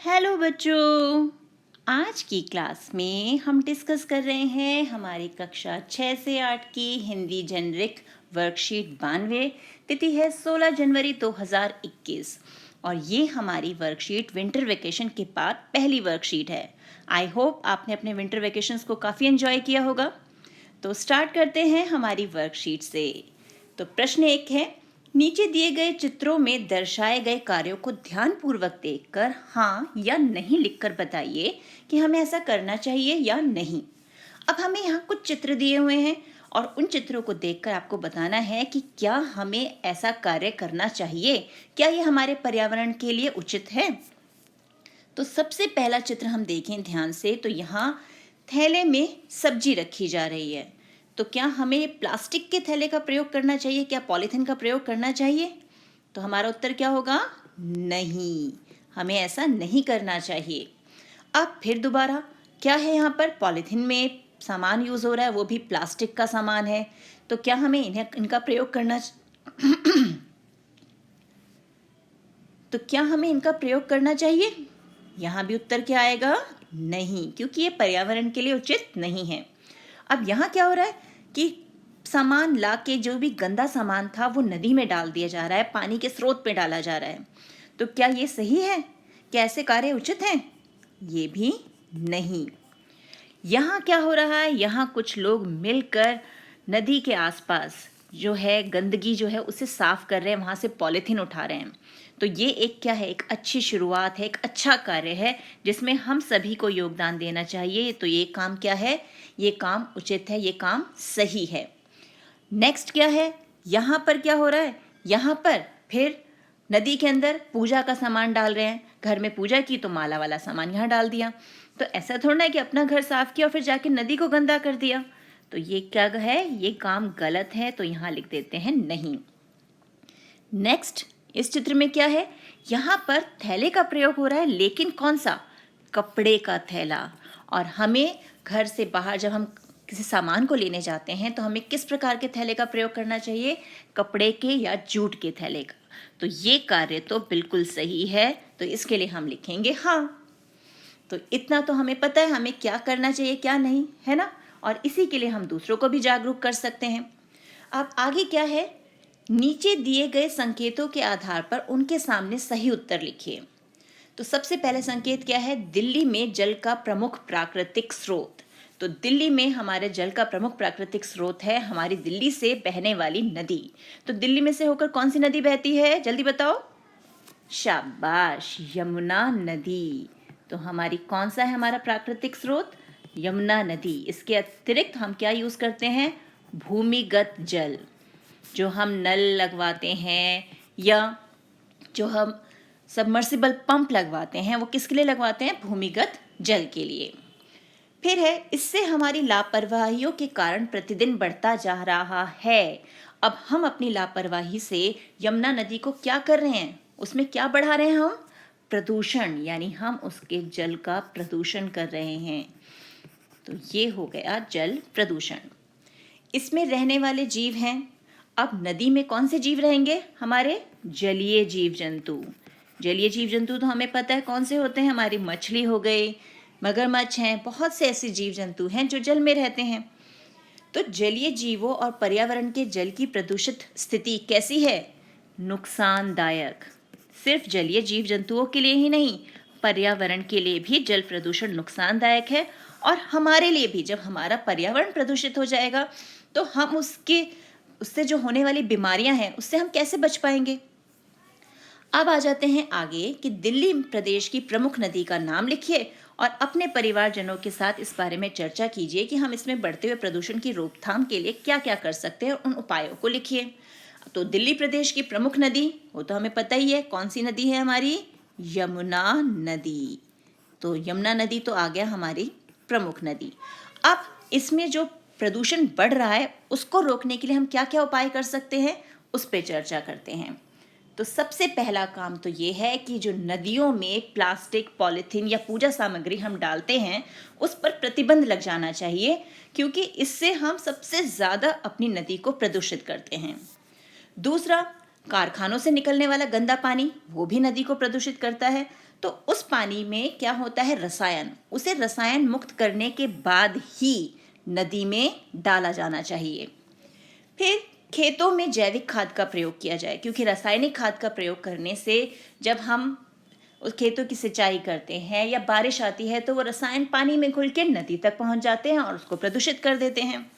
Hello बच्चों। आज की क्लास में हम डिस्कस कर रहे हैं हमारी कक्षा 6 से 8 की हिंदी जेनरिक वर्कशीट 92। तिथि है 16 जनवरी 2021 और ये हमारी वर्कशीट विंटर वेकेशन के बाद पहली वर्कशीट है। आई होप आपने अपने विंटर वेकेशंस को काफ़ी एंजॉय किया होगा। तो स्टार्ट करते हैं हमारी वर्कशीट से। तो प्रश्न 1 है, नीचे दिए गए चित्रों में दर्शाए गए कार्यों को ध्यानपूर्वक देखकर हाँ या नहीं लिखकर बताइए कि हमें ऐसा करना चाहिए या नहीं। अब हमें यहाँ कुछ चित्र दिए हुए हैं और उन चित्रों को देखकर आपको बताना है कि क्या हमें ऐसा कार्य करना चाहिए, क्या ये हमारे पर्यावरण के लिए उचित है। तो सबसे पहला चित्र हम देखें ध्यान से, तो यहाँ थैले में सब्जी रखी जा रही है। तो क्या हमें प्लास्टिक के थैले का प्रयोग करना चाहिए, क्या पॉलीथीन का प्रयोग करना चाहिए? तो हमारा उत्तर क्या होगा? नहीं, हमें ऐसा नहीं करना चाहिए। अब फिर दोबारा क्या है, यहाँ पर पॉलीथीन में सामान यूज हो रहा है, वो भी प्लास्टिक का सामान है। तो क्या हमें इनका प्रयोग करना तो क्या हमें इनका प्रयोग करना चाहिए? यहाँ भी उत्तर क्या आएगा? नहीं, क्योंकि ये पर्यावरण के लिए उचित नहीं है। अब यहाँ क्या हो रहा है कि सामान ला के जो भी गंदा सामान था वो नदी में डाल दिया जा रहा है, पानी के स्रोत पे डाला जा रहा है। तो क्या ये सही है? क्या ऐसे कार्य उचित हैं? ये भी नहीं। यहाँ क्या हो रहा है, यहाँ कुछ लोग मिलकर नदी के आसपास जो है गंदगी जो है उसे साफ कर रहे हैं, वहाँ से पॉलीथीन उठा रहे हैं। तो ये एक क्या है, एक अच्छी शुरुआत है, एक अच्छा कार्य है जिसमें हम सभी को योगदान देना चाहिए। तो ये काम क्या है, ये काम उचित है, ये काम सही है। नेक्स्ट क्या है, यहाँ पर क्या हो रहा है, यहाँ पर फिर नदी के अंदर पूजा का सामान डाल रहे हैं। घर में पूजा की तो माला वाला सामान यहाँ डाल दिया। तो ऐसा थोड़ा है कि अपना घर साफ किया और फिर जाके नदी को गंदा कर दिया। तो ये क्या है, ये काम गलत है, तो यहाँ लिख देते हैं नहीं। नेक्स्ट इस चित्र में क्या है, यहाँ पर थैले का प्रयोग हो रहा है, लेकिन कौन सा? कपड़े का थैला। और हमें घर से बाहर जब हम किसी सामान को लेने जाते हैं तो हमें किस प्रकार के थैले का प्रयोग करना चाहिए? कपड़े के या जूट के थैले का। तो ये कार्य तो बिल्कुल सही है, तो इसके लिए हम लिखेंगे हाँ। तो इतना तो हमें पता है हमें क्या करना चाहिए क्या नहीं, है ना। और इसी के लिए हम दूसरों को भी जागरूक कर सकते हैं। अब आगे क्या है, नीचे दिए गए संकेतों के आधार पर उनके सामने सही उत्तर लिखिए। तो सबसे पहले संकेत क्या है, दिल्ली में जल का प्रमुख प्राकृतिक स्रोत। तो दिल्ली में हमारे जल का प्रमुख प्राकृतिक स्रोत है हमारी दिल्ली से बहने वाली नदी। तो दिल्ली में से होकर कौन सी नदी बहती है, जल्दी बताओ। शाबाश, यमुना नदी। तो हमारी कौन सा है हमारा प्राकृतिक स्रोत? यमुना नदी। इसके अतिरिक्त हम क्या यूज करते हैं? भूमिगत जल, जो हम नल लगवाते हैं या जो हम सबमर्सिबल पंप लगवाते हैं, वो किसके लिए लगवाते हैं? भूमिगत जल के लिए। फिर है, इससे हमारी लापरवाहियों के कारण प्रतिदिन बढ़ता जा रहा है। अब हम अपनी लापरवाही से यमुना नदी को क्या कर रहे हैं, उसमें क्या बढ़ा रहे हैं हम? प्रदूषण, यानी हम उसके जल का प्रदूषण कर रहे हैं। तो ये हो गया जल प्रदूषण। इसमें रहने वाले जीव हैं। अब नदी में कौन से जीव रहेंगे? हमारे जलीय जीव जंतु। जलीय जीव जंतु तो हमें पता है कौन से होते हैं, हमारी मछली हो गई, मगरमच्छ हैं, बहुत से ऐसे जीव जंतु हैं जो जल में रहते हैं। तो जलीय जीवों और पर्यावरण के जल की प्रदूषित स्थिति कैसी है? नुकसानदायक। सिर्फ जलीय जीव जंतुओं के लिए ही नहीं, पर्यावरण के लिए भी जल प्रदूषण नुकसानदायक है। और हमारे लिए भी, जब हमारा पर्यावरण प्रदूषित हो जाएगा तो हम उससे जो होने वाली बीमारियां हैं उससे हम कैसे बच पाएंगे। अब आ जाते हैं आगे कि दिल्ली प्रदेश की प्रमुख नदी का नाम लिखिए और अपने परिवारजनों के साथ इस बारे में चर्चा कीजिए कि हम इसमें बढ़ते हुए प्रदूषण की रोकथाम के लिए क्या क्या कर सकते हैं और उन उपायों को लिखिए। तो दिल्ली प्रदेश की प्रमुख नदी, वो तो हमें पता ही है कौन सी नदी है हमारी? यमुना नदी। तो यमुना नदी तो आ गया हमारी प्रमुख नदी। अब इसमें जो प्रदूषण बढ़ रहा है उसको रोकने के लिए हम क्या क्या उपाय कर सकते हैं, उस पर चर्चा करते हैं। तो सबसे पहला काम तो ये है कि जो नदियों में प्लास्टिक, पॉलीथीन या पूजा सामग्री हम डालते हैं उस पर प्रतिबंध लग जाना चाहिए, क्योंकि इससे हम सबसे ज़्यादा अपनी नदी को प्रदूषित करते हैं। दूसरा, कारखानों से निकलने वाला गंदा पानी वो भी नदी को प्रदूषित करता है। तो उस पानी में क्या होता है, रसायन, उसे रसायन मुक्त करने के बाद ही नदी में डाला जाना चाहिए। फिर खेतों में जैविक खाद का प्रयोग किया जाए, क्योंकि रासायनिक खाद का प्रयोग करने से जब हम उस खेतों की सिंचाई करते हैं या बारिश आती है तो वो रसायन पानी में घुल के नदी तक पहुंच जाते हैं और उसको प्रदूषित कर देते हैं।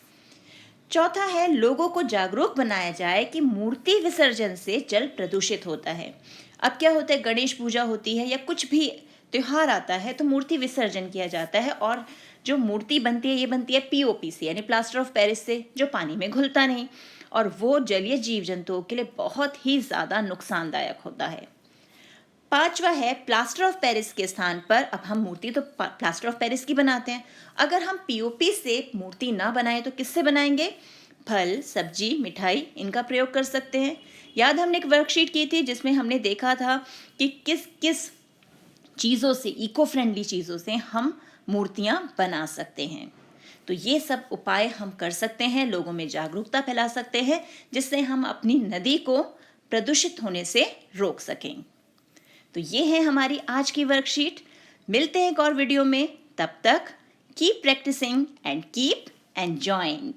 चौथा है, लोगों को जागरूक बनाया जाए कि मूर्ति विसर्जन से जल प्रदूषित होता है। अब क्या होता है, गणेश पूजा होती है या कुछ भी त्योहार आता है तो मूर्ति विसर्जन किया जाता है, और जो मूर्ति बनती है ये बनती है पीओपी से, यानी प्लास्टर ऑफ पेरिस से, जो पानी में घुलता नहीं, और वो जलीय जीव जंतुओं के लिए बहुत ही ज़्यादा नुकसानदायक होता है। पांचवा है, प्लास्टर ऑफ पेरिस के स्थान पर अब हम मूर्ति तो प्लास्टर ऑफ पेरिस की बनाते हैं, अगर हम पीओपी से मूर्ति ना बनाएं तो किससे बनाएंगे, फल, सब्जी, मिठाई, इनका प्रयोग कर सकते हैं। याद हमने एक वर्कशीट की थी जिसमें हमने देखा था कि किस किस चीज़ों से, इको फ्रेंडली चीज़ों से हम मूर्तियां बना सकते हैं। तो ये सब उपाय हम कर सकते हैं, लोगों में जागरूकता फैला सकते हैं, जिससे हम अपनी नदी को प्रदूषित होने से रोक सकें। तो ये है हमारी आज की वर्कशीट। मिलते हैं एक और वीडियो में, तब तक keep practising and keep enjoying.